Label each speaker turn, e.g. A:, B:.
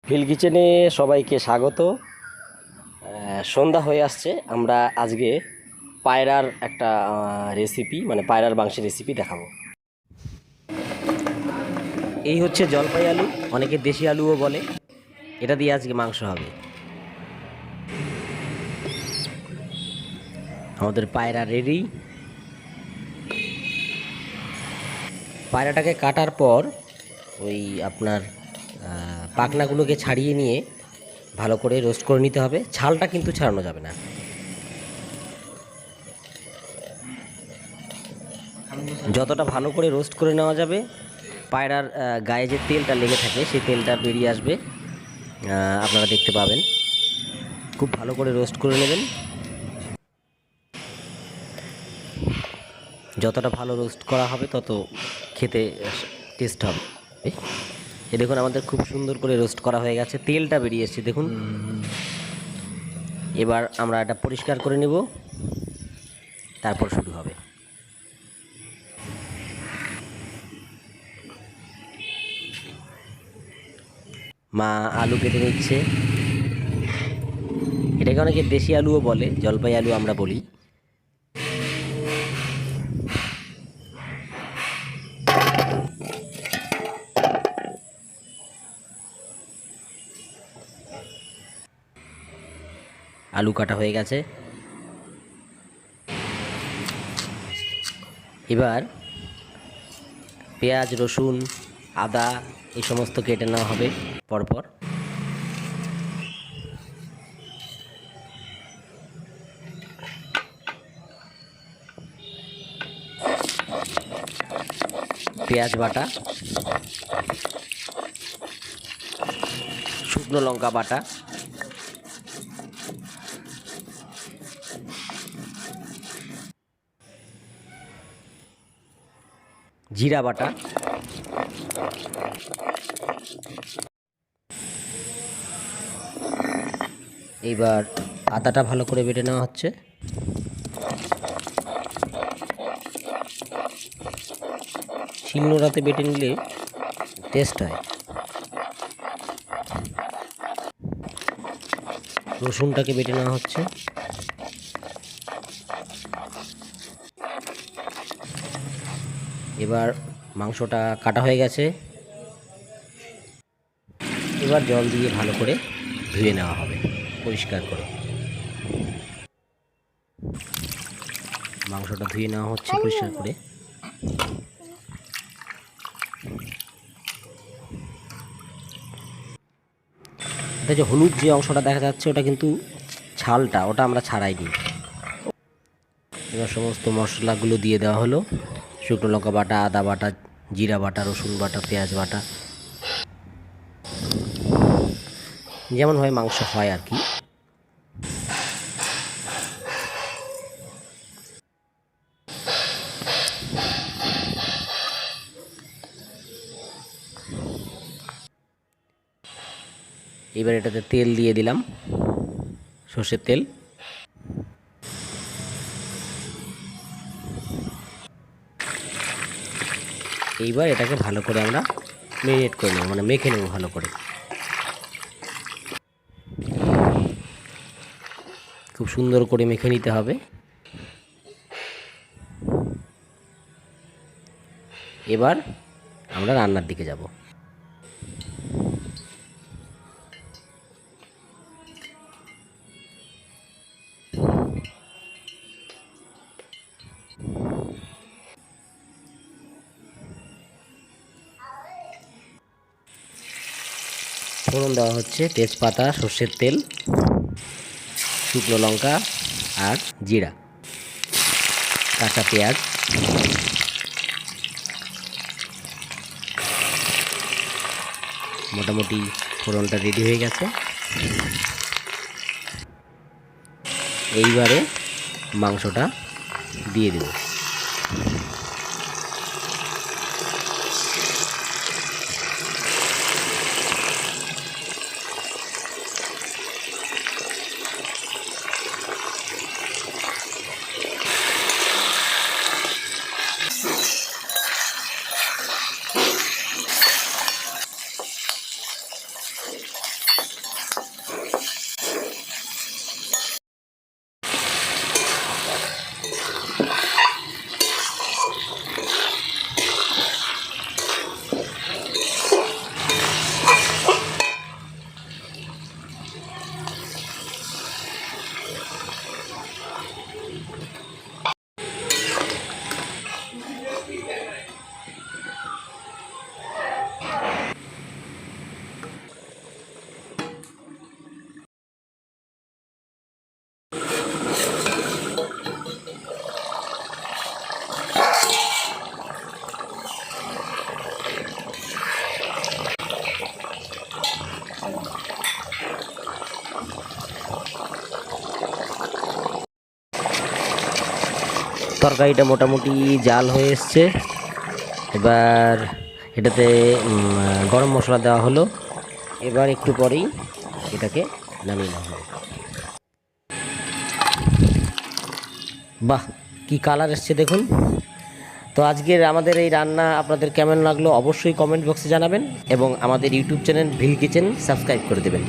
A: ভিল কিচেনে সবাইকে স্বাগত। সন্ধ্যা হয়ে আসছে, আমরা আজকে পায়রার একটা রেসিপি মানে পায়রার মাংসের রেসিপি দেখাবো। এই হচ্ছে জলপাই আলু, অনেকে দেশি আলুও বলে। এটা দিয়ে আজকে মাংস হবে। আমাদের পায়রা রেডি। পায়রাটাকে কাটার পর ওই আপনার পাখনাগুলোকে ছাড়িয়ে নিয়ে ভালো করে রোস্ট করে নিতে হবে। ছালটা কিন্তু ছাড়ানো যাবে না। যতটা ভালো করে রোস্ট করে নেওয়া যাবে, পায়রার গায়ে যে তেলটা লেগে থাকে সেই তেলটা বেরিয়ে আসবে, আপনারা দেখতে পাবেন। খুব ভালো করে রোস্ট করে নেবেন। যতটা ভালো রোস্ট করা হবে তত খেতে টেস্ট হবে। এ দেখুন, আমাদের খুব সুন্দর করে রোস্ট করা হয়ে গেছে, তেলটা বেরিয়ে এসেছে দেখুন। এবার আমরা এটা পরিষ্কার করে নেব, তারপর শুরু হবে। মা আলু কেটে নিচ্ছে। এটাকে অনেকে দেশি আলুও বলে, জলপাই আলু আমরা বলি। আলু কাটা হয়ে গেছে। এবার পেঁয়াজ, রসুন, আদা এই সমস্ত কেটে নেওয়া হবে পরপর। পেঁয়াজ বাটা, শুকনো লঙ্কা বাটা, জিরা বাটা, এইবার আদাটা ভালো করে বেটে নেওয়া হচ্ছে। শিলনোড়াতে বেটে নিলে টেস্ট হয়। রসুনটাকে বেটে নেওয়া হচ্ছে। এবার মাংসটা কাটা হয়ে গেছে। এবার জল দিয়ে ভালো করে ধুয়ে নেওয়া হবে, পরিষ্কার করে। মাংসটা ধুয়ে নেওয়া হচ্ছে পরিষ্কার করে। এটা যে হলুদ যে অংশটা দেখা যাচ্ছে ওটা কিন্তু ছালটা, ওটা আমরা ছাড়াইনি। এবার সমস্ত মশলাগুলো দিয়ে দেওয়া হলো। শুকনো লঙ্কা বাটা, আদা বাটা, জিরা বাটা, রসুন বাটা, পেঁয়াজ বাটা, যেমনভাবে মাংস হয় আর কি। এবার এটাতে তেল দিয়ে দিলাম, সর্ষের তেল। এইবার এটাকে ভালো করে আমরা মেরিনেট করে নেব, মানে মেখে নেব ভালো করে। খুব সুন্দর করে মেখে নিতে হবে। এবার আমরা রান্নার দিকে যাব। ফোড়ন দেওয়া হচ্ছে তেজপাতা, সর্ষের তেল, শুকনো লঙ্কা আর জিরা, কাঁচা পেঁয়াজ। মোটামুটি ফোড়নটা রেডি হয়ে গেছে। এইবারে মাংসটা দিয়ে দেব। তরকারিটা মোটামুটি জাল হয়ে এসছে। এবার এটাতে গরম মশলা দেওয়া হলো। এবার একটু পরেই এটাকে নামিয়ে নেওয়া হবে। বাহ, কি কালার এসছে দেখুন। তো আজকের আমাদের এই রান্না আপনাদের কেমন লাগলো অবশ্যই কমেন্ট বক্সে জানাবেন এবং আমাদের ইউটিউব চ্যানেল ভিল কিচেন সাবস্ক্রাইব করে দেবেন।